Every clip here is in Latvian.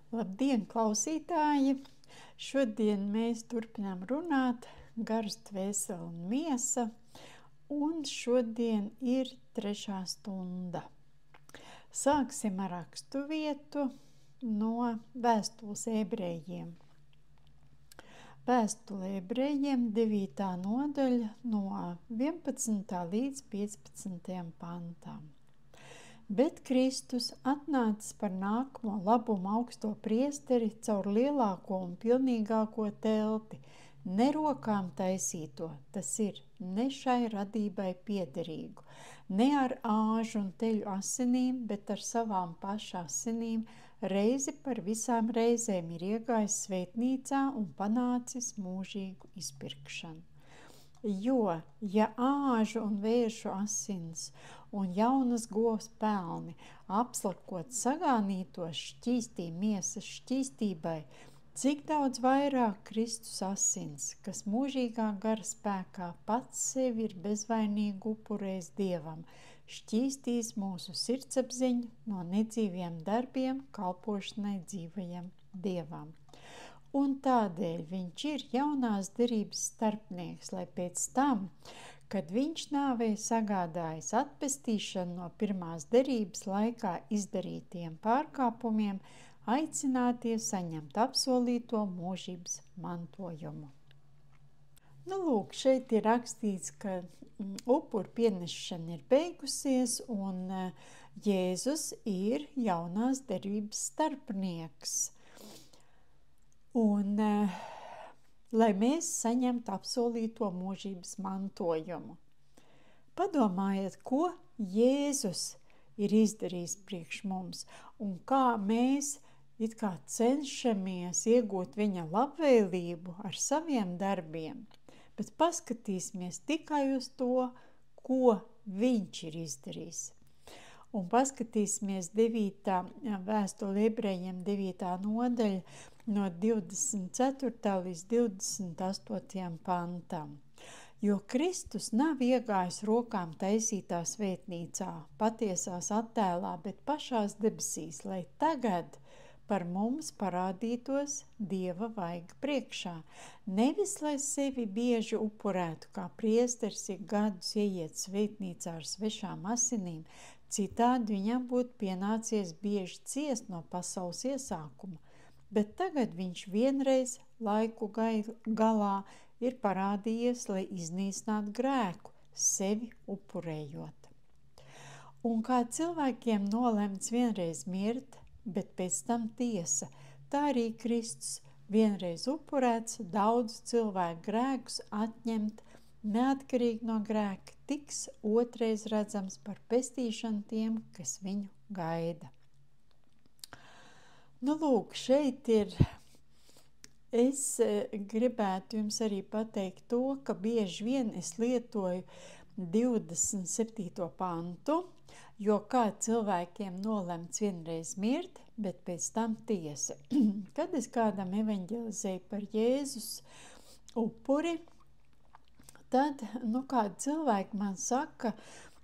Labdien, klausītāji! Šodien mēs turpinām runāt Gars, dvēsele un miesa, un šodien ir 3. stunda. Sāksim ar raksturvietu no vēstules ebrejiem. Vēstule ebrejiem 9. nodaļa no 11. līdz 15. pantam. Bet Kristus atnācis par nākamo labumu augsto priesteri caur lielāko un pilnīgāko telti, ne rokām taisīto, tas ir, ne šai radībai piederīgu, ne ar āžu un teļu asinīm, bet ar savām paša asinīm, reizi par visām reizēm ir iegājis svētnīcā un panācis mūžīgu izpirkšanu. Jo, ja āžu un vēršu asins un jaunas govs pelni apslakot sagānītos šķīstī miesas šķīstībai, cik daudz vairāk Kristus asins, kas mūžīgā gara spēkā pats sevi ir bezvainīgi upurējis Dievam, šķīstīs mūsu sirdsapziņu no nedzīviem darbiem kalpošanai dzīvajam Dievam. Un tādēļ viņš ir jaunās derības starpnieks, lai pēc tam, kad viņš nāvei sagādājis atpestīšanu no pirmās derības laikā izdarītiem pārkāpumiem, aicinātie saņemt apsolīto mūžības mantojumu. Lūk, šeit ir rakstīts, ka upuru pienešana ir beigusies un Jēzus ir jaunās derības starpnieks. Un, lai mēs saņemtu apsolīto mūžības mantojumu. Padomājiet, ko Jēzus ir izdarījis priekš mums un kā mēs it kā cenšamies iegūt viņa labvēlību ar saviem darbiem, bet paskatīsimies tikai uz to, ko viņš ir izdarījis. Un paskatīsimies 9. vēstule ebrejiem 9. nodaļa no 24. līdz 28. pantam. Jo Kristus nav iegājis rokām taisītā svētnīcā, patiesās attēlā, bet pašās debesīs, lai tagad par mums parādītos Dieva vaiga priekšā. Nevis, lai sevi bieži upurētu, kā priesteris ik gadus ieiet svētnīcā ar svešām asinīm, citādi viņam būtu pienācies bieži ciest no pasaules iesākuma, bet tagad viņš vienreiz laiku galā ir parādījies, lai iznīcinātu grēku, sevi upurējot. Un kā cilvēkiem nolemts vienreiz mirt, bet pēc tam tiesa, tā arī Kristus vienreiz upurēts daudz cilvēku grēkus atņemt, neatkarīgi no grēka, tiks otrais redzams par pestīšanu tiem, kas viņu gaida. Lūk, šeit ir, es gribētu jums arī pateikt to, ka bieži vien es lietoju 27. pantu, jo kā cilvēkiem nolemts vienreiz mirt, bet pēc tam tiesa. Kad es kādam evaņģelizēju par Jēzus upuri, tad, kādi cilvēki man saka,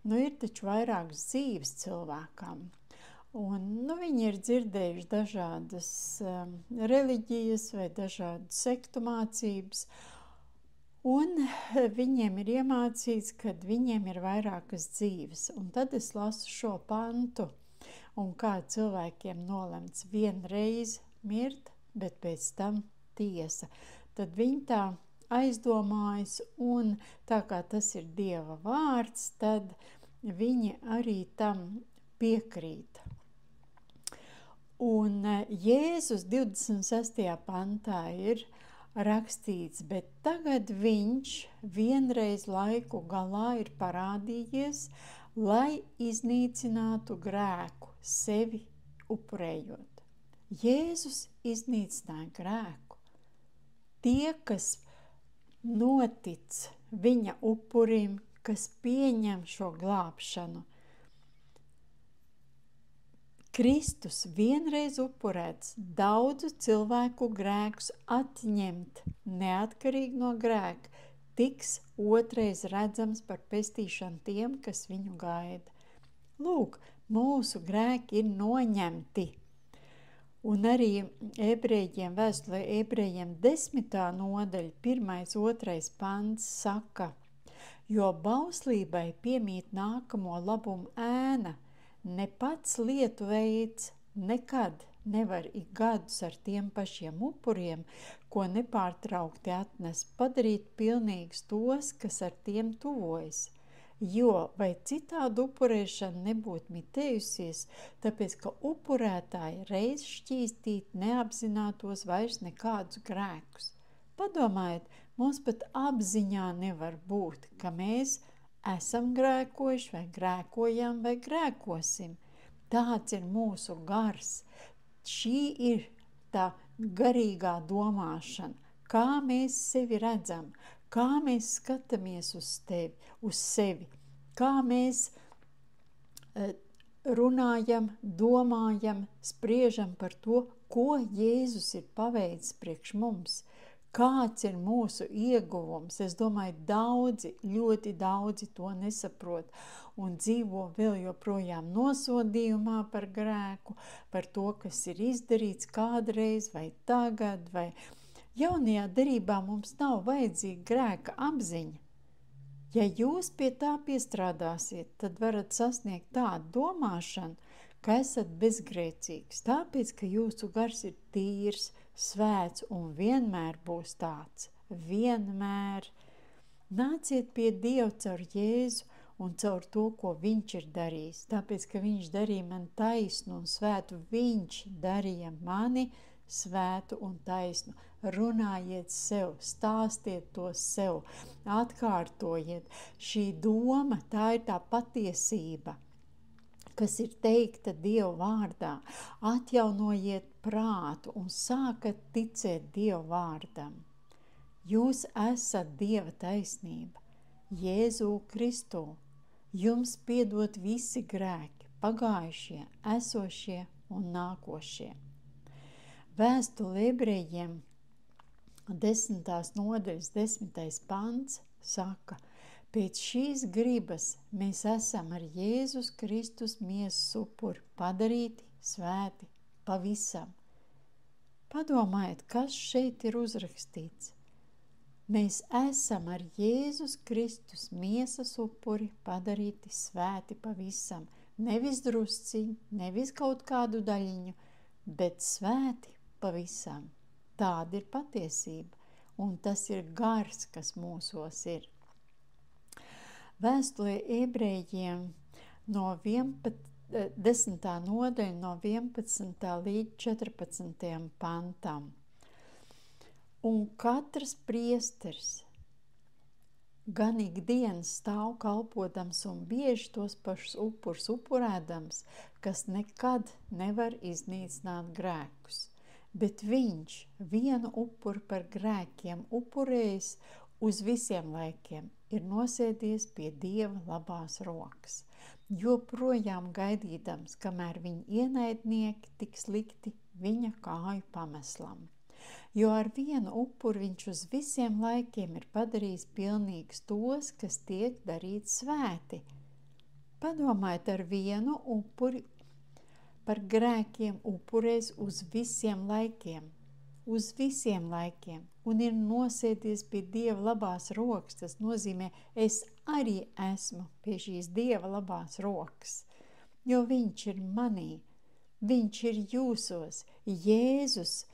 ir taču vairākas dzīves cilvēkam. Un, viņi ir dzirdējuši dažādas reliģijas vai dažādas sektu mācības, un viņiem ir iemācīts, ka viņiem ir vairākas dzīves. Un tad es lasu šo pantu, un kā cilvēkiem nolemts vienreiz mirt, bet pēc tam tiesa. Tad viņi tā aizdomājas, un tā kā tas ir Dieva vārds, tad viņi arī tam piekrīt. Un Jēzus 26. pantā ir rakstīts, bet tagad viņš vienreiz laiku galā ir parādījies, lai iznīcinātu grēku, sevi upurējot. Jēzus iznīcināja grēku. Tie, kas notic viņa upurim, kas pieņem šo glābšanu, Kristus vienreiz upurēts daudzu cilvēku grēkus atņemt, neatkarīgi no grēka, tiks otrais redzams par pestīšanu tiem, kas viņu gaida. Lūk, mūsu grēki ir noņemti. Un arī vēstulē ebrejiem 10. nodaļa, 1., 2. pants saka, jo bauslībai piemīt nākamo labumu ēna, ne pats lietu veids nekad nevar ik gadus ar tiem pašiem upuriem, ko nepārtraukti atnes, padarīt pilnīgus tos, kas ar tiem tuvojas. Jo vai citādu upurēšana nebūtu mitējusies, tāpēc, ka upurētāji reiz šķīstīt neapzinātos vairs nekādus grēkus. Padomājiet, mums pat apziņā nevar būt, ka mēs esam grēkojuši vai grēkojam vai grēkosim. Tāds ir mūsu gars. Šī ir tā garīgā domāšana, kā mēs sevi redzam, kā mēs skatāmies uz sevi, kā mēs runājam, domājam, spriežam par to, ko Jēzus ir paveicis priekš mums, kāds ir mūsu ieguvums. Es domāju, ļoti daudzi to nesaprot un dzīvo vēl joprojām nosodījumā par grēku, par to, kas ir izdarīts kādreiz vai tagad, vai jaunajā derībā mums nav vajadzīga grēka apziņa. Ja jūs pie tā piestrādāsiet, tad varat sasniegt tādu domāšanu, ka esat bezgrēcīgs, tāpēc, ka jūsu gars ir tīrs, svēts un vienmēr būs tāds. Vienmēr. Nāciet pie Dieva caur Jēzu un caur to, ko viņš ir darījis. Tāpēc, ka viņš darīja man taisnu un svētu, viņš darīja mani svētu un taisnu. Runājiet sev, stāstiet to sev, atkārtojiet. Šī doma, tā ir tā patiesība, kas ir teikta Dieva vārdā. Atjaunojiet prātu un sākat ticēt Dieva vārdam. Jūs esat Dieva taisnība, Jēzu Kristu. Jums piedot visi grēki, pagājušie, esošie un nākošie. Vēstule ebrejiem 10. nodaļas 10. pants saka, pēc šīs gribas mēs esam ar Jēzus Kristus miesas upuri padarīti, svēti, pavisam. Padomājiet, kas šeit ir uzrakstīts. Mēs esam ar Jēzus Kristus miesas upuri padarīti, svēti, pavisam. Nevis drusciņu, nevis kaut kādu daļiņu, bet svēti, pavisam. Tāda ir patiesība, un tas ir gars, kas mūsos ir. Vēstulē ebrejiem no 10. nodaļa no 11. līdz 14. pantam. Un katrs priesteris gan ikdienas stāv kalpodams un bieži tos pašus upurus upurēdams, kas nekad nevar iznīcināt grēkus. Bet viņš vienu upuru par grēkiem upurējis uz visiem laikiem, ir nosēdies pie Dieva labās rokas, joprojām gaidīdams, kamēr viņa ienaidnieki tiks likti viņa kāju pameslam. Jo ar vienu upuru viņš uz visiem laikiem ir padarījis pilnīgs tos, kas tiek darīts svēti. Padomājiet, ar vienu upuri par grēkiem upurēs uz visiem laikiem, un ir nosēdies pie Dieva labās rokas. Tas nozīmē, es arī esmu pie šīs Dieva labās rokas, jo viņš ir manī, viņš ir jūsos, Jēzus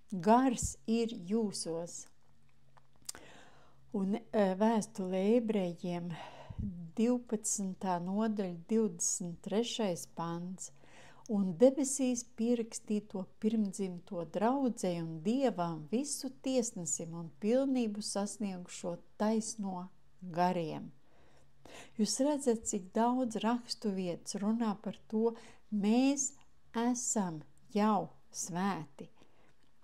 gars ir jūsos. Un vēstulē ebrejiem 12. nodaļa 23. pants. Un debesīs pierakstīto pirmdzimto draudzei un Dievam visu tiesnesim un pilnību sasniegušo taisno gariem. Jūs redzat, cik daudz rakstu vietas runā par to, mēs esam jau svēti.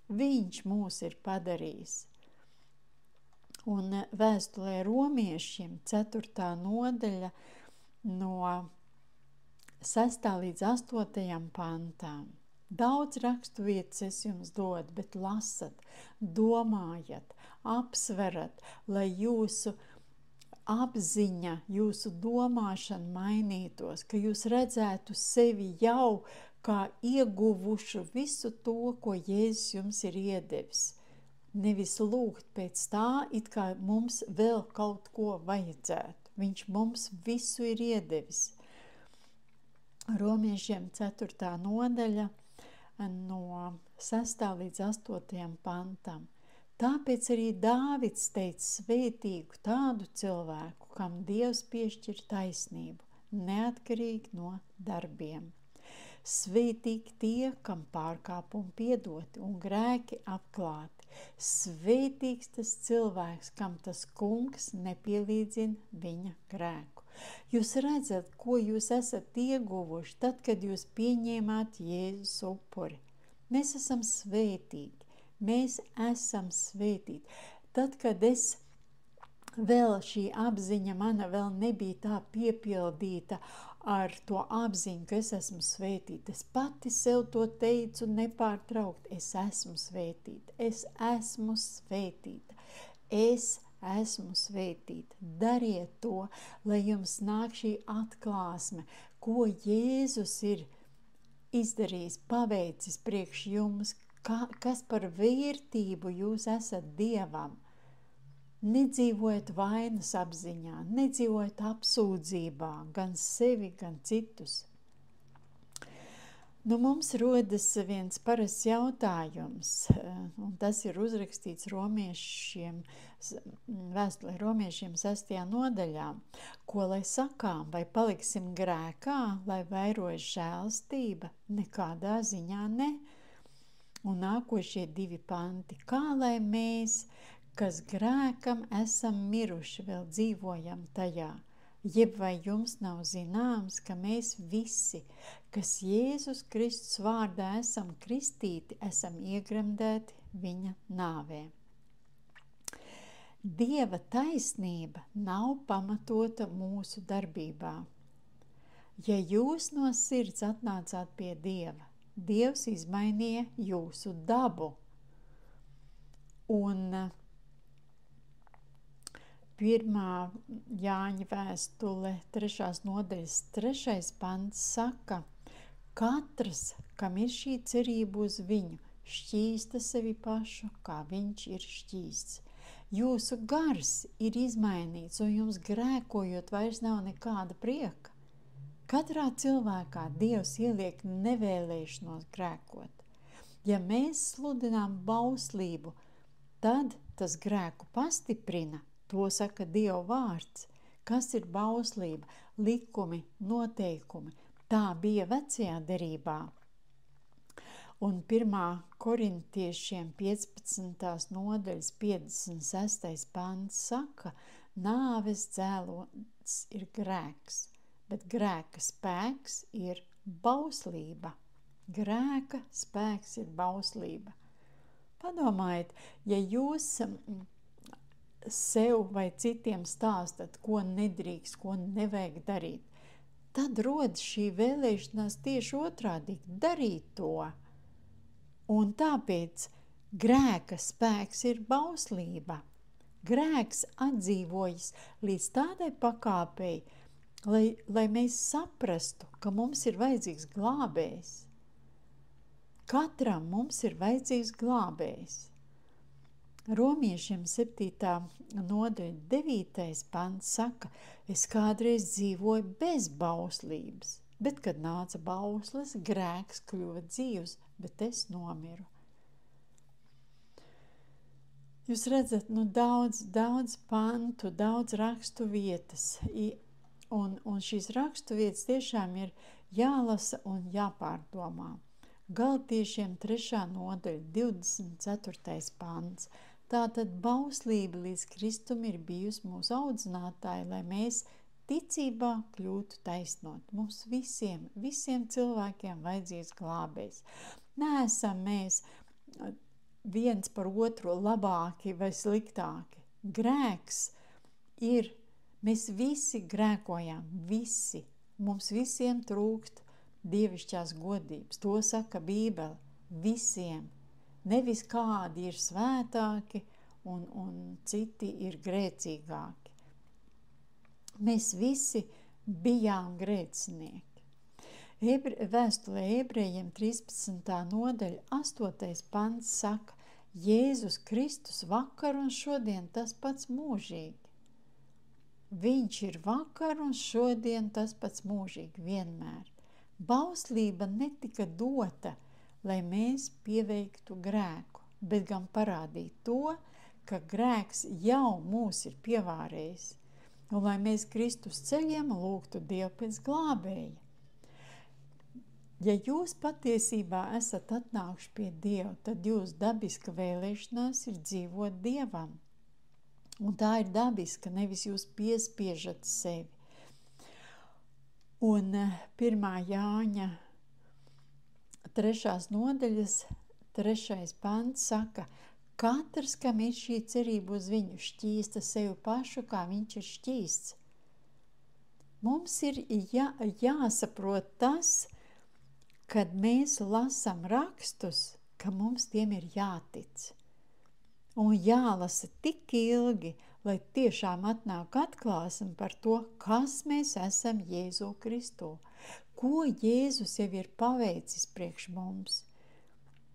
Viņš mūs ir padarījis. Un vēstulē romiešiem 4. nodaļa no 6. līdz 8. pantām. Daudz rakstu vietas es jums dodu, bet lasat, domājat, apsverat, lai jūsu apziņa, jūsu domāšana mainītos, ka jūs redzētu sevi jau kā ieguvuši visu to, ko Jēzus jums ir iedevis. Nevis lūgt pēc tā, it kā mums vēl kaut ko vajadzētu. Viņš mums visu ir iedevis. Romiešiem 4. nodaļa no 6. līdz 8. pantam. Tāpēc arī Dāvids teica svētīgu tādu cilvēku, kam Dievs piešķir taisnību, neatkarīgi no darbiem. Svētīgi tie, kam pārkāpumi piedoti un grēki apklāti. Svētīgs tas cilvēks, kam tas kungs nepielīdzina viņa grēku. Jūs redzat, ko jūs esat ieguvuši tad, kad jūs pieņēmāt Jēzus upuri. Mēs esam svētīgi. Mēs esam svētīti. Tad, kad vēl šī apziņa mana vēl nebija tā piepildīta ar to apziņu, ka es esmu svētīta, es pati sev to teicu nepārtraukt. Es esmu svētīta. Es esmu svētīta. Es esmu svētīta. Dariet to, lai jums nāk šī atklāsme, ko Jēzus ir izdarījis, paveicis priekš jums, kas par vērtību jūs esat Dievam. Nedzīvojiet vainas apziņā, nedzīvojiet apsūdzībā, gan sevi, gan citus. Mums rodas viens parasts jautājums, un tas ir uzrakstīts vēstulē romiešiem 6. nodaļā. Ko lai sakām, vai paliksim grēkā, lai vairojas žēlstība? Nekādā ziņā ne. Un nākošie 2 panti. Kā lai mēs, kas grēkam esam miruši, vēl dzīvojam tajā? Jeb vai jums nav zināms, ka mēs visi, kas Jēzus Kristus vārdā esam kristīti, esam iegremdēti viņa nāvē? Dieva taisnība nav pamatota mūsu darbībā. Ja jūs no sirds atnācāt pie Dieva, Dievs izmainīja jūsu dabu. Un 1. Jāņa vēstule 3. nodaļas 3. pants saka, katrs, kam ir šī cerība uz viņu, šķīsta sevi pašu, kā viņš ir šķīsts. Jūsu gars ir izmainīts, un jums grēkojot vairs nav nekāda prieka. Katrā cilvēkā Dievs ieliek nevēlēšanos grēkot. Ja mēs sludinām bauslību, tad tas grēku pastiprina, to saka Dieva vārds. Kas ir bauslība? Likumi, noteikumi. Tā bija vecajā derībā. Un 1. korintiešiem 15. nodaļas 56. pants saka, nāves dzēlots ir grēks, bet grēka spēks ir bauslība. Grēka spēks ir bauslība. Padomājiet, ja jūs sev vai citiem stāstat, ko nedrīkst, ko nevajag darīt, tad rodas šī vēlēšanās tieši otrādi darīt to. Un tāpēc grēka spēks ir bauslība. Grēks atdzīvojas līdz tādai pakāpei, lai mēs saprastu, ka mums ir vajadzīgs glābējs. Katram mums ir vajadzīgs glābējs. Romiešiem 7. nodaļa 9. pants saka, es kādreiz dzīvoju bez bauslības, bet, kad nāca bausles, grēks kļuva dzīvs, bet es nomiru. Jūs redzat, daudz pantu, daudz rakstu vietas, un šīs rakstu vietas tiešām ir jālasa un jāpārdomā. Galtiešiem 3. nodaļa 24. pants. Tātad bauslība līdz Kristum ir bijusi mūsu audzinātāja, lai mēs ticībā kļūtu taisnot. Mums visiem cilvēkiem vajadzīgs glābējs. Neesam mēs viens par otru labāki vai sliktāki. Grēks ir, mēs visi grēkojam, visi. Mums visiem trūkst dievišķās godības. To saka Bībele. Visiem. Nevis kādi ir svētāki un citi ir grēcīgāki. Mēs visi bijām grēcinieki. Vēstulē ebrejiem 13. nodaļa 8. pants saka, Jēzus Kristus vakar un šodien tas pats mūžīgi. Viņš ir vakar un šodien tas pats mūžīgi vienmēr. Bauslība netika dota, lai mēs pieveiktu grēku, bet gan parādīt to, ka grēks jau mūs ir pievārējis, un lai mēs Kristus ceļiem lūgtu Dievu pēc glābēja. Ja jūs patiesībā esat atnākuši pie Dieva, tad jūsu dabiska vēlēšanās ir dzīvot Dievam. Un tā ir dabiska, nevis jūs piespiežat sevi. Un 1. Jāņa 3. nodaļas 3. pants saka, katrs, kam ir šī cerība uz viņu, šķīsta sevi pašu, kā viņš ir šķīsts. Mums ir jāsaprot tas, kad mēs lasam rakstus, ka mums tiem ir jātic. Un jālasa tik ilgi, lai tiešām atnāk atklāsme par to, kas mēs esam Jēzu Kristu, ko Jēzus jau ir paveicis priekš mums.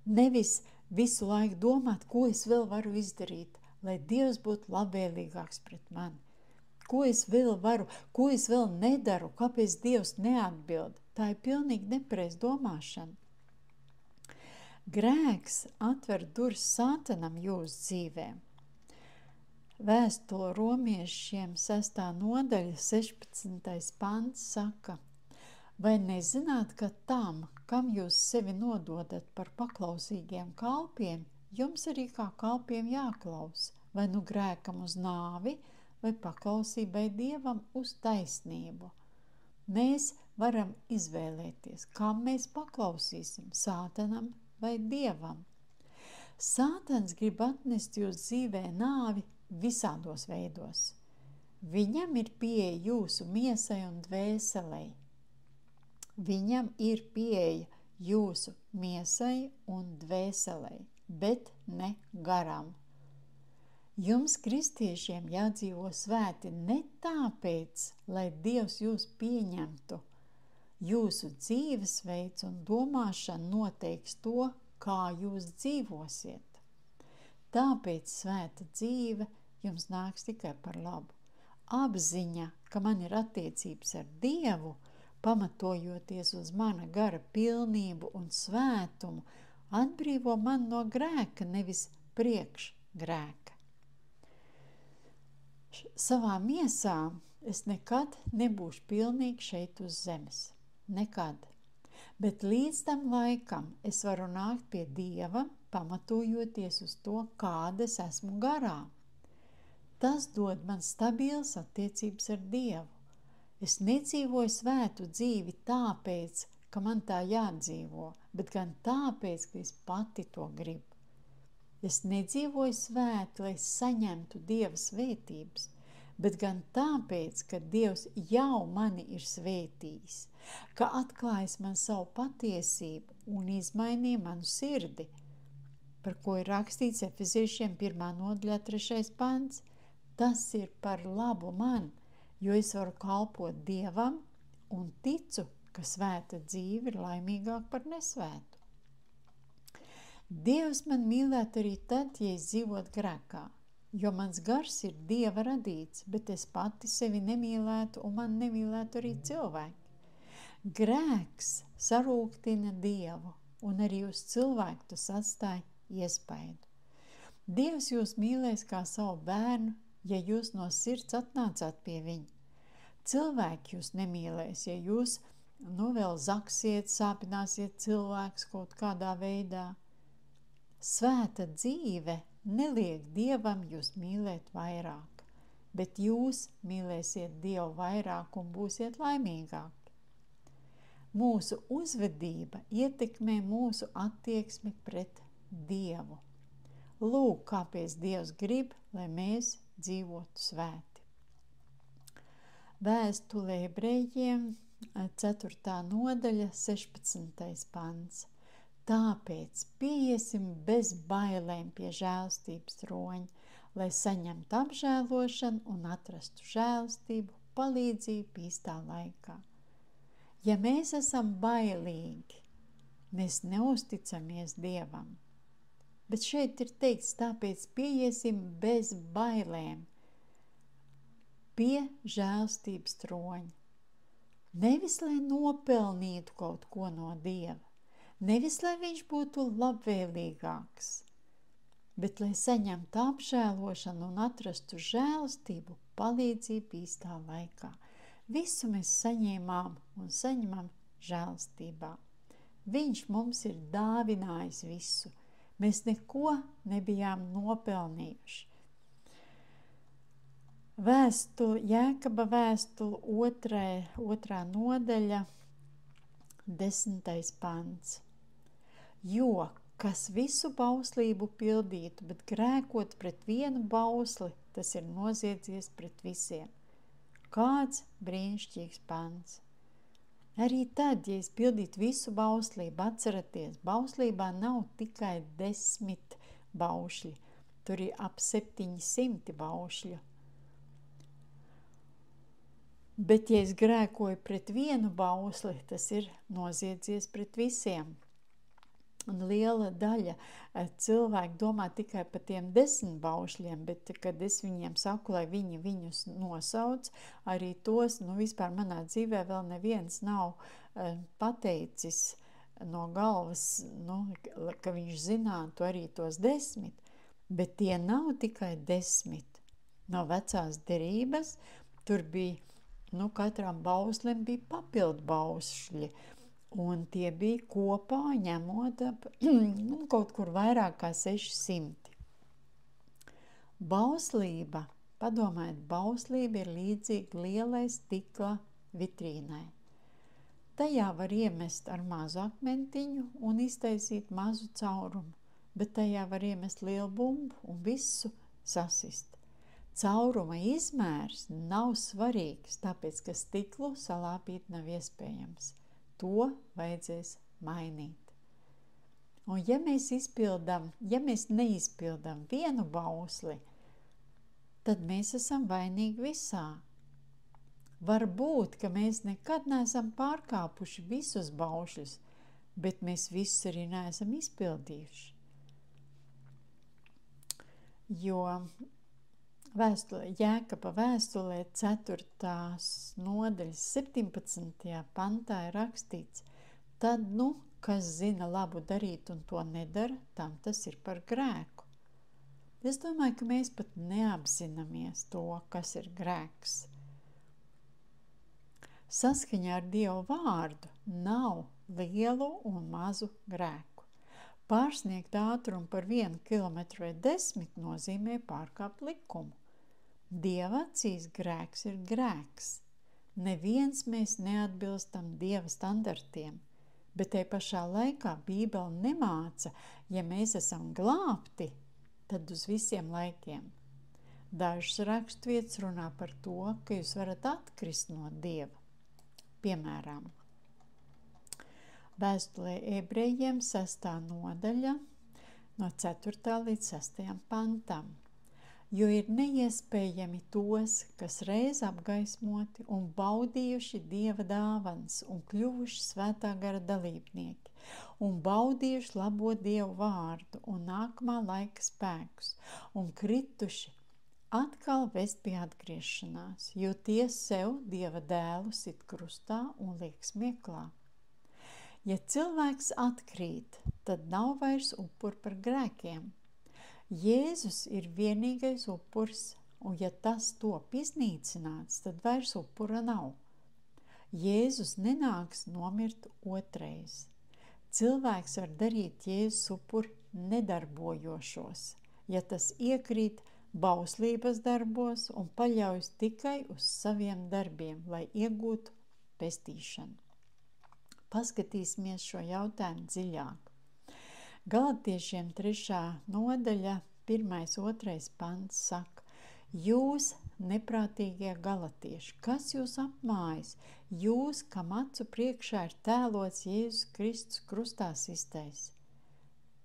Nevis visu laiku domāt, ko es vēl varu izdarīt, lai Dievs būtu labvēlīgāks pret mani. Ko es vēl varu, ko es vēl nedaru, kāpēc Dievs neatbild. Tā ir pilnīgi nepareiz domāšana. Grēks atver durvis Sātanam jūsu dzīvēm. Vēstule romiešiem 6. nodaļa 16. pants saka, vai nezināt, ka tam, kam jūs sevi nododat par paklausīgiem kalpiem, jums arī kā kalpiem jāklaus, vai nu grēkam uz nāvi, vai paklausībai Dievam uz taisnību. Mēs varam izvēlēties, kam mēs paklausīsim, Sātanam vai Dievam. Sātans grib atnest jūs dzīvē nāvi visādos veidos. Viņam ir pieeja jūsu miesai un dvēselei. Viņam ir pieeja jūsu miesai un dvēselei, bet ne garam. Jums, kristiešiem, jādzīvo svēti ne tāpēc, lai Dievs jūs pieņemtu. Jūsu dzīvesveids un domāšana noteiks to, kā jūs dzīvosiet. Tāpēc svēta dzīve jums nāks tikai par labu. Apziņa, ka man ir attiecības ar Dievu, pamatojoties uz mana gara pilnību un svētumu, atbrīvo man no grēka, nevis priekš grēka. Savā miesā es nekad nebūšu pilnīgi šeit uz zemes. Nekad. Bet līdz tam laikam es varu nākt pie Dieva, pamatojoties uz to, kādas esmu garā. Tas dod man stabils attiecības ar Dievu. Es nedzīvoju svētu dzīvi tāpēc, ka man tā jādzīvo, bet gan tāpēc, ka es pati to gribu. Es nedzīvoju svēti, lai saņemtu Dieva svētības, bet gan tāpēc, ka Dievs jau mani ir svētījis, ka atklājis man savu patiesību un izmainīja manu sirdi, par ko ir rakstīts Efeziešiem 1. nodaļā 3. pants. Tas ir par labu man, jo es varu kalpot Dievam un ticu, ka svēta dzīve ir laimīgāka par nesvētu. Dievs man mīlētu arī tad, ja es dzīvotu grēkā, jo mans gars ir Dieva radīts, bet es pati sevi nemīlētu un man nemīlētu arī cilvēki. Grēks sarūktina Dievu un arī uz cilvēku tas atstāja iespaidu. Dievs jūs mīlēs kā savu bērnu, ja jūs no sirds atnācāt pie viņa. Cilvēki jūs nemīlēs, ja jūs vēl zaksiet, sāpināsiet cilvēkus kaut kādā veidā. Svēta dzīve neliek Dievam jūs mīlēt vairāk, bet jūs mīlēsiet Dievu vairāk un būsiet laimīgāki. Mūsu uzvedība ietekmē mūsu attieksmi pret Dievu. Lūk, kāpēc Dievs grib, lai mēs dzīvotu svēti. Vēstule ebrejiem 4. nodaļa 16. pants. Tāpēc pieiesim bez bailēm pie žēlstības troņa, lai saņemtu apžēlošanu un atrastu žēlstību, palīdzību īstā laikā. Ja mēs esam bailīgi, mēs neusticamies Dievam. Bet šeit ir teikts, tāpēc pieiesim bez bailēm pie žēlstības troņa. Nevis, lai nopelnītu kaut ko no Dieva, nevis, lai viņš būtu labvēlīgāks, bet lai saņemtu apžēlošanu un atrastu žēlstību, palīdzību īstā laikā. Visu mēs saņēmām un saņemam žēlstībā. Viņš mums ir dāvinājis visu. Mēs neko nebijām nopelnījuši. Jēkaba vēstule 2. nodaļa, 10. pants. Jo, kas visu bauslību pildītu, bet grēkot pret vienu bausli, tas ir noziedzies pret visiem. Kāds brīnišķīgs pants. Arī tad, ja es pildītu visu bauslību, atceraties, bauslībā nav tikai 10 baušļi, tur ir ap 700 baušļu. Bet, ja es grēkoju pret vienu bausli, tas ir noziedzies pret visiem. Un liela daļa cilvēku domā tikai par tiem 10 baušļiem, bet, kad es viņiem saku, lai viņi viņus nosauc, arī tos, vispār manā dzīvē vēl neviens nav pateicis no galvas, ka viņš zinātu arī tos 10, bet tie nav tikai 10. No vecās derības tur bija, katram bauslim bija papildu bausļi, un tie bija kopā ņemot kaut kur vairāk kā 600. Bauslība, padomājiet, bauslība ir līdzīga lielai stikla vitrīnai. Tajā var iemest ar mazu akmentiņu un iztaisīt mazu caurumu, bet tajā var iemest lielu bumbu un visu sasist. Cauruma izmērs nav svarīgs, tāpēc, ka stiklu salāpīt nav iespējams. To vajadzēs mainīt. Un ja mēs neizpildām vienu bausli, tad mēs esam vainīgi visā. Varbūt, ka mēs nekad neesam pārkāpuši visus baušļus, bet mēs visus arī neesam izpildījuši. Jo Jēkaba vēstulē 4. nodaļas 17. pantā ir rakstīts, tad, kas zina labu darīt un to nedara, tam tas ir par grēku. Es domāju, ka mēs pat neapzināmies to, kas ir grēks. Saskaņā ar Dievu vārdu nav lielu un mazu grēku. Pārsniegt ātrumu par 1 kilometru vai 10 nozīmē pārkāpt likumu. Dieva acīs grēks ir grēks. Neviens mēs neatbilstam Dieva standartiem, bet tai pašā laikā Bībele nemāca, ja mēs esam glābti, tad uz visiem laikiem. Dažas raksturvietas runā par to, ka jūs varat atkrist no Dieva. Piemēram, vēstulē ebrejiem 6. nodaļa no 4. līdz 6. pantam. Jo ir neiespējami tos, kas reiz apgaismoti un baudījuši Dieva dāvanas un kļuvuši svētā gara dalībnieki un baudījuši labo Dievu vārdu un nākamā laika spēkus un krituši atkal vest pie atgriešanās, jo tie sev Dieva dēlu sit krustā un liek smieklā. Ja cilvēks atkrīt, tad nav vairs upuri par grēkiem. Jēzus ir vienīgais upuris, un ja tas top iznīcināts, tad vairs upura nav. Jēzus nenāks nomirt otrais. Cilvēks var darīt Jēzus upuri nedarbojošos, ja tas iekrīt bauslības darbos un paļaujas tikai uz saviem darbiem, lai iegūtu pestīšanu. Paskatīsimies šo jautājumu dziļāk. Galatiešiem 3. nodaļa, 1.2. pants saka, jūs neprātīgie galatieši, kas jūs apmājas, jūs, kam acu priekšā ir tēlots Jēzus Kristus krustā sistais.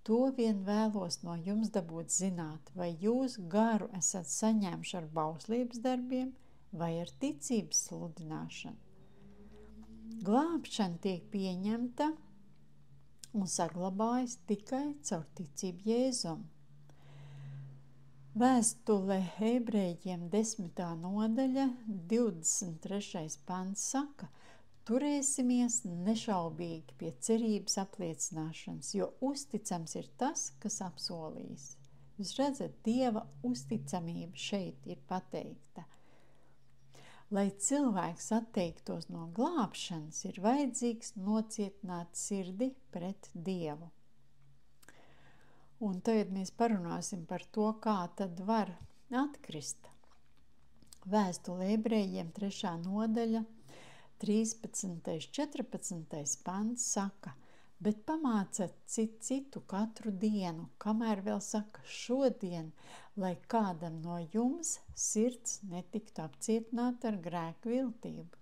To vien vēlos no jums dabūt zināt, vai jūs garu esat saņēmuši ar bauslības darbiem vai ar ticības sludināšanu. Glābšana tiek pieņemta un saglabājas tikai caur ticību Jēzum. Vēstule Ebrejiem 10. nodaļa, 23. pants saka: turēsimies nešaubīgi pie cerības apliecināšanas, jo uzticams ir tas, kas apsolījis. Jūs redzat, Dieva uzticamība šeit ir pateikta. Lai cilvēks atteiktos no glābšanas, ir vajadzīgs nocietināt sirdi pret Dievu. Un tagad mēs parunāsim par to, kā tad var atkrist. Vēstule Ebrejiem 3. nodaļa, 13. 14. pants saka: bet pamācat citu katru dienu, kamēr vēl saka šodien, lai kādam no jums sirds netiktu apcietināta ar grēku viltību,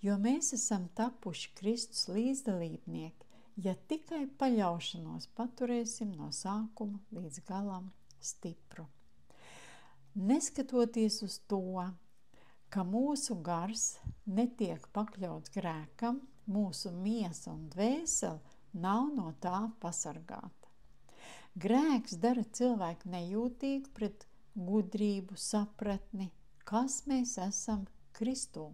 jo mēs esam tapuši Kristus līdzdalībnieki, ja tikai paļaušanos paturēsim no sākuma līdz galam stipru. Neskatoties uz to, ka mūsu gars netiek pakļauts grēkam, mūsu miesa un dvēsele nav no tā pasargāta. Grēks dara cilvēku nejūtīgu pret gudrību, sapratni, kas mēs esam Kristū.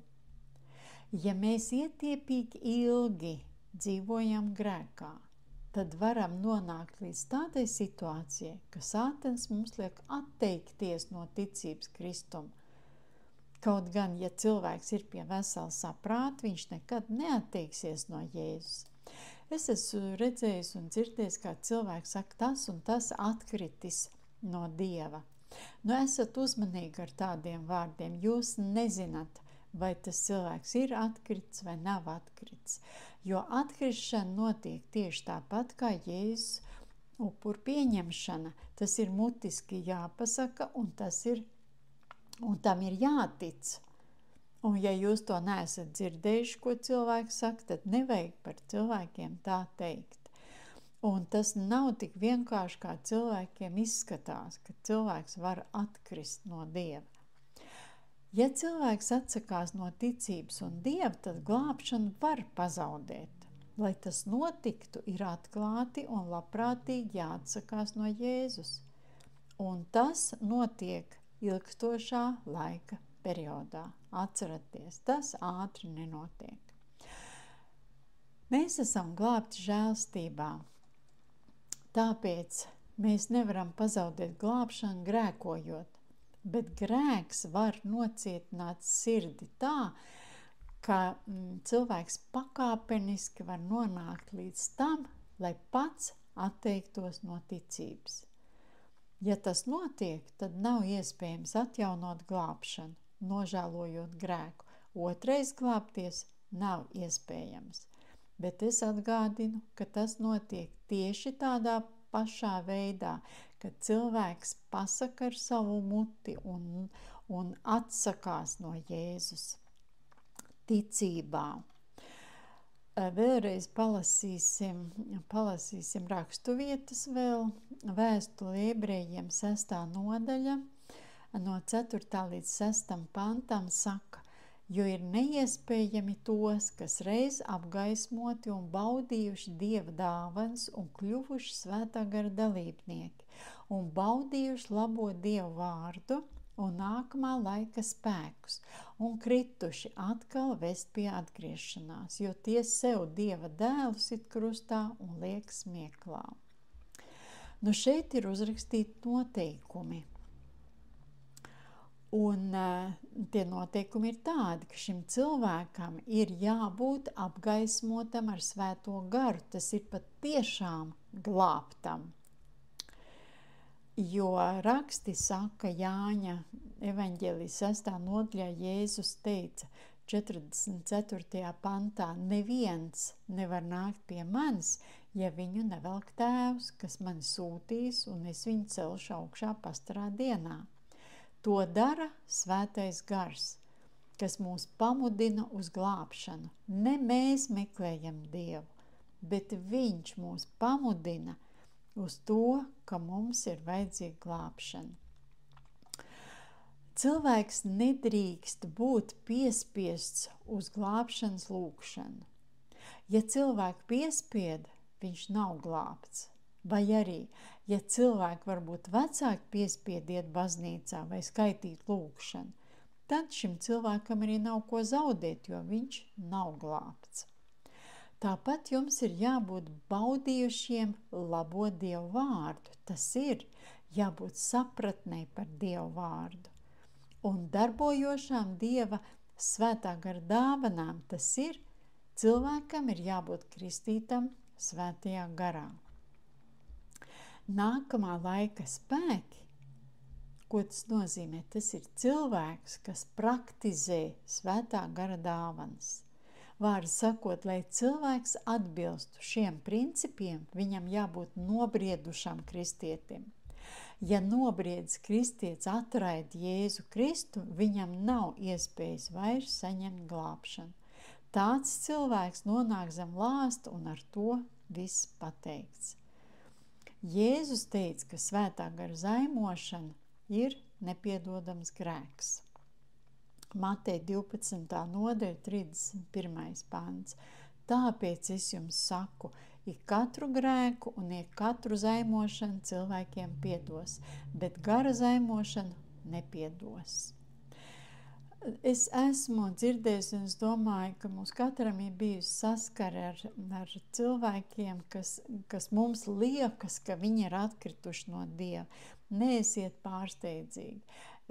Ja mēs ietiepīgi ilgi dzīvojam grēkā, tad varam nonākt līdz tādai situācijai, ka Sātans mums liek atteikties no ticības Kristum. Kaut gan, ja cilvēks ir pie vesela saprāta, viņš nekad neatteiksies no Jēzus. Es esmu redzējis un dzirdējis, kā cilvēks saka, tas un tas atkritis no Dieva. Esat uzmanīgi ar tādiem vārdiem. Jūs nezināt, vai tas cilvēks ir atkrits vai nav atkrits. Jo atkrišana notiek tieši tāpat kā Jēzus upuru pieņemšana. Tas ir mutiski jāpasaka un tam ir jātic. Un ja jūs to neesat dzirdējuši, ko cilvēks saka, tad nevajag par cilvēkiem tā teikt. Un tas nav tik vienkārši, kā cilvēkiem izskatās, ka cilvēks var atkrist no Dieva. Ja cilvēks atsakās no ticības un Dieva, tad glābšanu var pazaudēt. Lai tas notiktu, ir atklāti un labprātīgi jāatsakās no Jēzus. Un tas notiek ilgstošā laika periodā. Atceraties, tas ātri nenotiek. Mēs esam glābti žēlstībā. Tāpēc mēs nevaram pazaudēt glābšanu grēkojot. Bet grēks var nocietināt sirdi tā, ka cilvēks pakāpeniski var nonākt līdz tam, lai pats atteiktos no ticības. Ja tas notiek, tad nav iespējams atjaunot glābšanu, nožēlojot grēku. Otrais glābties nav iespējams. Bet es atgādinu, ka tas notiek tieši tādā pašā veidā, kad cilvēks pasaka ar savu muti un atsakās no Jēzus ticībā. Vēlreiz palasīsim rakstuvietas vēl. Vēstule Ebrejiem 6. nodaļa no 4. līdz 6. pantam saka: jo ir neiespējami tos, kas reiz apgaismoti un baudījuši Dieva dāvanas un kļuvuši svētā gara dalībnieki un baudījuši labo Dievu vārdu un nākamā laika spēkus un krituši atkal vest pie atgriešanās, jo tie sev Dieva dēlus it krustā un liek smieklā. Šeit ir uzrakstīti noteikumi. Un tie noteikumi ir tādi, ka šim cilvēkam ir jābūt apgaismotam ar svēto garu. Tas ir pat tiešām glābtam. Jo raksti saka Jāņa evaņģēlijas 6. nodaļā Jēzus teica 44. pantā: neviens nevar nākt pie manis, ja viņu nevelk tēvs, kas mani sūtīs, un es viņu celšu augšā pastarā dienā. To dara svētais gars, kas mūs pamudina uz glābšanu. Ne mēs meklējam Dievu, bet viņš mūs pamudina uz to, ka mums ir vajadzīga glābšana. Cilvēks nedrīkst būt piespiests uz glābšanas lūgšanu. Ja cilvēku piespied, viņš nav glābts. Vai arī, ja cilvēki varbūt vecāki piespiediet baznīcā vai skaitīt lūgšanu, tad šim cilvēkam arī nav ko zaudēt, jo viņš nav glābts. Tāpat jums ir jābūt baudījušiem labo Dievu vārdu. Tas ir jābūt sapratnei par Dievu vārdu. Un darbojošām Dieva svētā gara dāvanām, tas ir, cilvēkam ir jābūt kristītam svētajā garā. Nākamā laika spēki, ko tas nozīmē? Tas ir cilvēks, kas praktizē svētā gara dāvanas. Vārds sakot, lai cilvēks atbilstu šiem principiem, viņam jābūt nobriedušam kristietim. Ja nobriedis kristietis atraida Jēzu Kristu, viņam nav iespējas vairs saņemt glābšanu. Tāds cilvēks nonāk zem lāsta un ar to viss pateikts. Jēzus teica, ka svētā gara zaimošana ir nepiedodams grēks. Mateja 12. nodaļa 31. pants. Tāpēc es jums saku, ik katru grēku un ik katru zaimošanu cilvēkiem piedos, bet gara zaimošanu nepiedos. Es esmu dzirdējis un es domāju, ka mums katram ir bijusi saskare ar cilvēkiem, kas mums liekas, ka viņi ir atkrituši no Dieva. Neesiet pārsteidzīgi.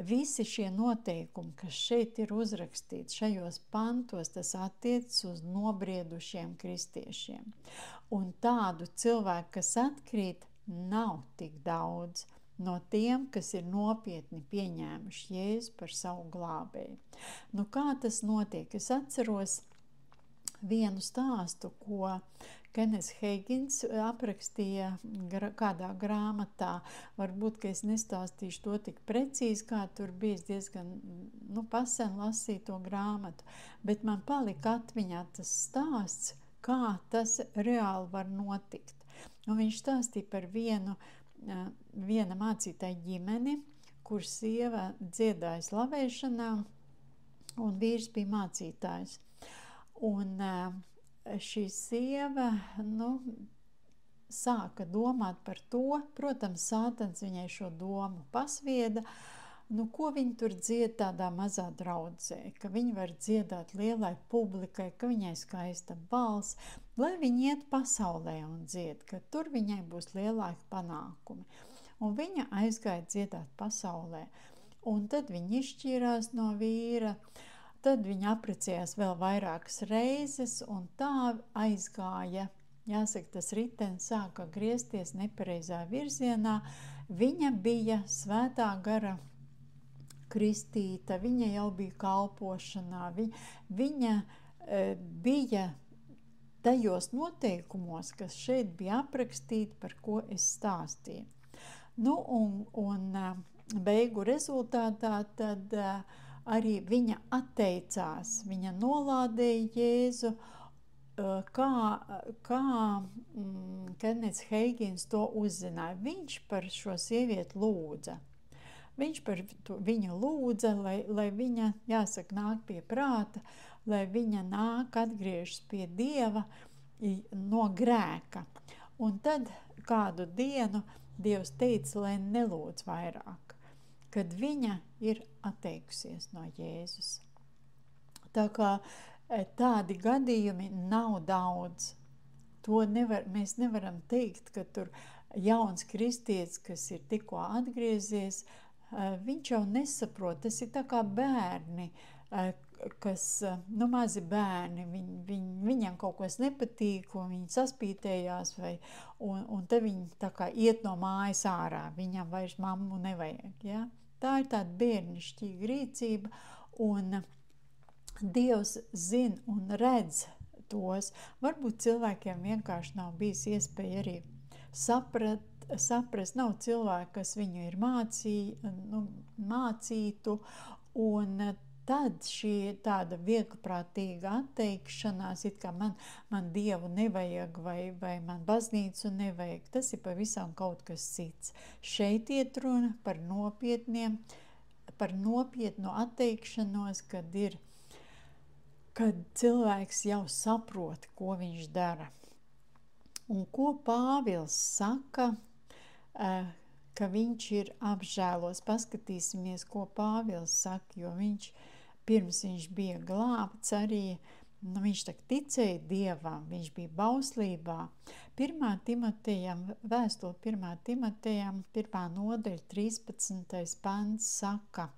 Visi šie noteikumi, kas šeit ir uzrakstīti, šajos pantos, tas attiecas uz nobriedušiem kristiešiem. Un tādu cilvēku, kas atkrīt, nav tik daudz no tiem, kas ir nopietni pieņēmuši Jēzu par savu glābēju. Nu, kā tas notiek? Es atceros vienu stāstu, ko Kenneths Hagins aprakstīja kādā grāmatā. Varbūt, ka es nestāstīšu to tik precīzi, kā tur bija diezgan pasen lasīju to grāmatu, bet man palika atmiņā tas stāsts, kā tas reāli var notikt. Un viņš stāstīja par viena mācītāja ģimeni, kur sieva dziedāja slavēšanā un vīrs bija mācītājs. Un šī sieva sāka domāt par to, protams, sātans viņai šo domu pasvieda, ko viņi tur dzied tādā mazā draudzē, ka viņi var dziedāt lielai publikai, ka viņai skaista balss, lai viņi iet pasaulē un dzied, ka tur viņai būs lielāki panākumi. Un viņa aizgāja dziedāt pasaulē, un tad viņa izšķīrās no vīra, tad viņa apprecējās vēl vairākas reizes, un tā aizgāja, jāsaka, tas ritenis sāka griezties nepareizā virzienā. Viņa bija svētā gara kristīta, viņa jau bija kalpošanā, viņa bija tajos noteikumos, kas šeit bija aprakstīti, par ko es stāstīju. Un beigu rezultātā tad arī viņa atteicās, viņa nolādēja Jēzu, kā Kenneths Hagins to uzzināja. Viņš par šo sievieti lūdza. Viņš par viņu lūdza, lai viņa, jāsaka, nāk pie prāta, lai viņa nāk, atgriežas pie Dieva no grēka. Un tad kādu dienu Dievs teica, lai nelūdz vairāk, kad viņa ir atteikusies no Jēzus. Tā kā tādi gadījumi nav daudz. Mēs nevaram teikt, ka tur jauns kristietis, kas ir tikko atgriezies, viņš jau nesaprot. Tas ir tā kā bērni, kas, mazi bērni, viņiem kaut kas nepatīk, un viņi saspītējās, un te viņi tā kā iet no mājas ārā, viņam vairs mammu nevajag, ja? Tā ir tāda bērnišķīga rīcība, un Dievs zina un redz tos. Varbūt cilvēkiem vienkārši nav bijis iespēja arī saprast, nav cilvēki, kas viņu ir mācītu, un tad šī tāda vieglprātīga atteikšanās, it kā man Dievu nevajag vai man baznīcu nevajag, tas ir pavisam kaut kas cits. Šeit iet runa par nopietnu atteikšanos, kad kad cilvēks jau saprot, ko viņš dara. Un ko Pāvils saka, ka viņš ir apžēlos. Paskatīsimies, ko Pāvils saka, jo pirms viņš bija glābts arī, viņš ticēja Dievam, viņš bija bauslībā. 1. Timotejam, vēstule 1. Timotejam, 1. nodaļa, 13. pants saka: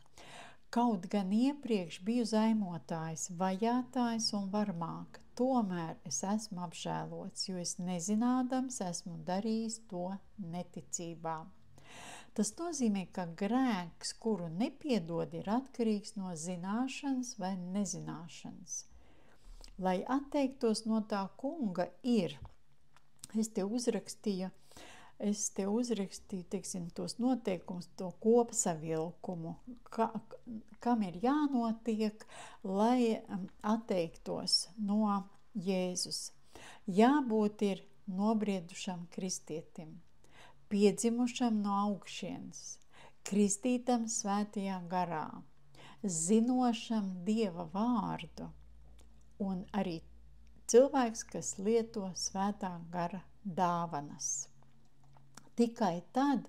kaut gan iepriekš biju zaimotājs, vajātājs un varmāk, tomēr es esmu apžēlots, jo es nezinādams esmu darījis to neticībā. Tas nozīmē, ka grēks, kuru nepiedod, ir atkarīgs no zināšanas vai nezināšanas. Lai atteiktos no tā kunga ir, es te uzrakstīju, teiksim, tos noteikumus, to kopsavilkumu, kam ir jānotiek, lai atteiktos no Jēzus. Jābūt ir nobriedušam kristietim, piedzimušam no augšienes, kristītam svētajā garā, zinošam Dieva vārdu un arī cilvēks, kas lieto svētā gara dāvanas. Tikai tad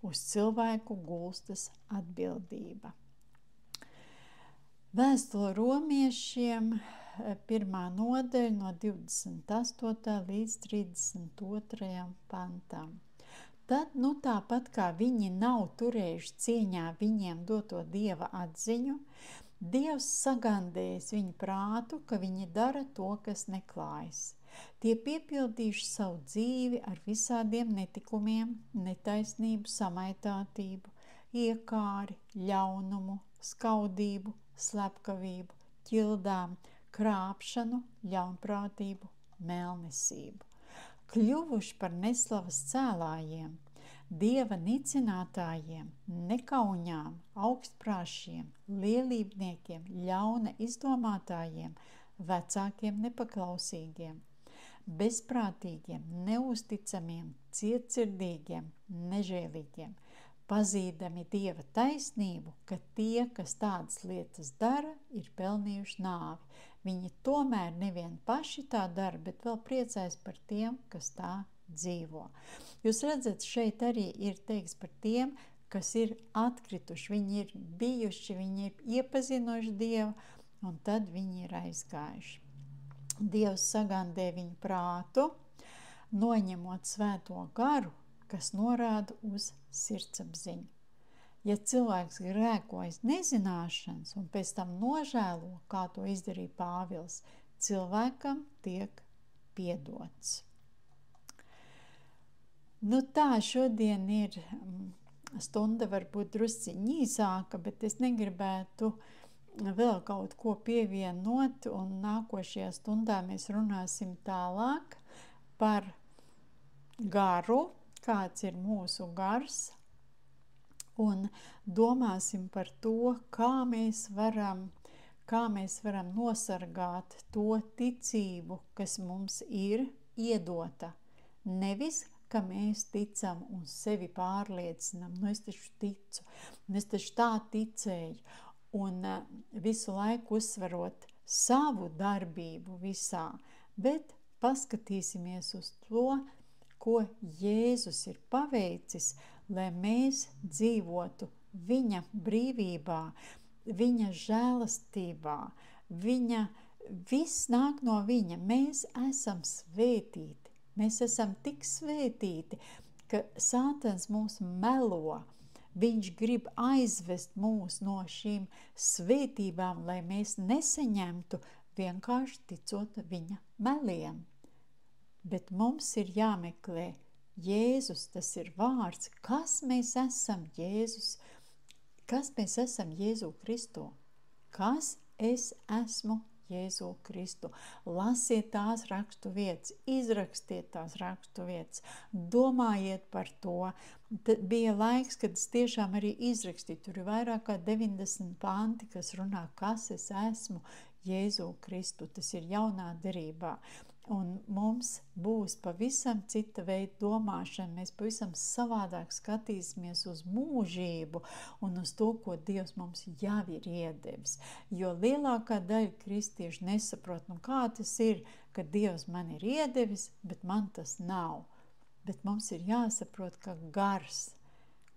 uz cilvēku gulstas atbildība. Vēstule romiešiem 1. nodaļa no 28. līdz 32. pantam. Tad, tāpat kā viņi nav turējuši cieņā viņiem doto Dieva atziņu, Dievs sagandējis viņu prātu, ka viņi dara to, kas neklājas. Tie piepildījuši savu dzīvi ar visādiem netikumiem, netaisnību, samaitātību, iekāri, ļaunumu, skaudību, slepkavību, ķildām, krāpšanu, ļaunprātību, mēlnesību. Kļuvuši par neslavas cēlājiem, Dieva nicinātājiem, nekauņām, augstprāšiem, lielībniekiem, ļauna izdomātājiem, vecākiem nepaklausīgiem, bezprātīgiem, neusticamiem, cietsirdīgiem, nežēlīgiem, pazīdami Dieva taisnību, ka tie, kas tādas lietas dara, ir pelnījuši nāvi. Viņi tomēr nevien paši tā dara, bet vēl priecājas par tiem, kas tā dzīvo. Jūs redzat, šeit arī ir teiks par tiem, kas ir atkrituši, viņi ir bijuši, viņi ir iepazinuši Dievu, un tad viņi ir aizgājuši. Dievs sagandē viņu prātu, noņemot svēto garu, kas norāda uz sirdsapziņu. Ja cilvēks grēkojas nezināšanas un pēc tam nožēlo, kā to izdarīja Pāvils, cilvēkam tiek piedots. Tā šodien ir stunda varbūt drusciņ īsāka, bet es negribētu vēl kaut ko pievienot, un nākošajā stundā mēs runāsim tālāk par garu, kāds ir mūsu gars, un domāsim par to, kā mēs varam nosargāt to ticību, kas mums ir iedota. Nevis, ka mēs ticam un sevi pārliecinam, es taču ticu, es taču tā ticēju, un visu laiku uzsverot savu darbību visā, bet paskatīsimies uz to, ko Jēzus ir paveicis, lai mēs dzīvotu viņa brīvībā, viņa žēlastībā, viss nāk no viņa, mēs esam svētīti. Mēs esam tik svētīti, ka Sātans mūs melo. Viņš grib aizvest mūs no šīm svētībām, lai mēs nesaņemtu vienkārši ticot viņa meliem. Bet mums ir jāmeklē Jēzus, tas ir vārds, kas mēs esam Jēzus, kas mēs esam Jēzu Kristu, kas es esmu Jēzu Kristu. Lasiet tās rakstu vietas, izrakstiet tās rakstu vietas, domājiet par to. Tad bija laiks, kad es tiešām arī izrakstīju, tur ir vairāk kā 90 panti, kas runā, kas es esmu Jēzu Kristu, tas ir jaunā derībā. un mums būs pavisam cita veida domāšana. Mēs pavisam savādāk skatīsimies uz mūžību un uz to, ko Dievs mums jau ir iedevis. Jo lielākā daļa kristiešu nesaprot, kā tas ir, ka Dievs man ir iedevis, bet man tas nav. Bet mums ir jāsaprot, ka gars,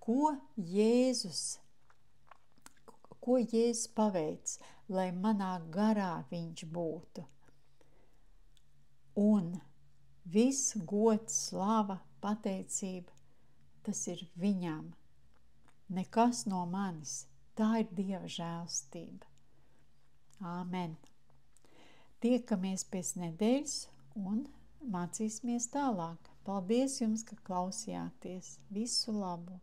ko Jēzus paveic, lai manā garā viņš būtu. Un viss gods, slava, pateicība, tas ir viņam. Nekas no manis. Tā ir Dieva žēlstība. Āmen. Tiekamies pēc nedēļas un mācīsimies tālāk. Paldies jums, ka klausījāties. Visu labu!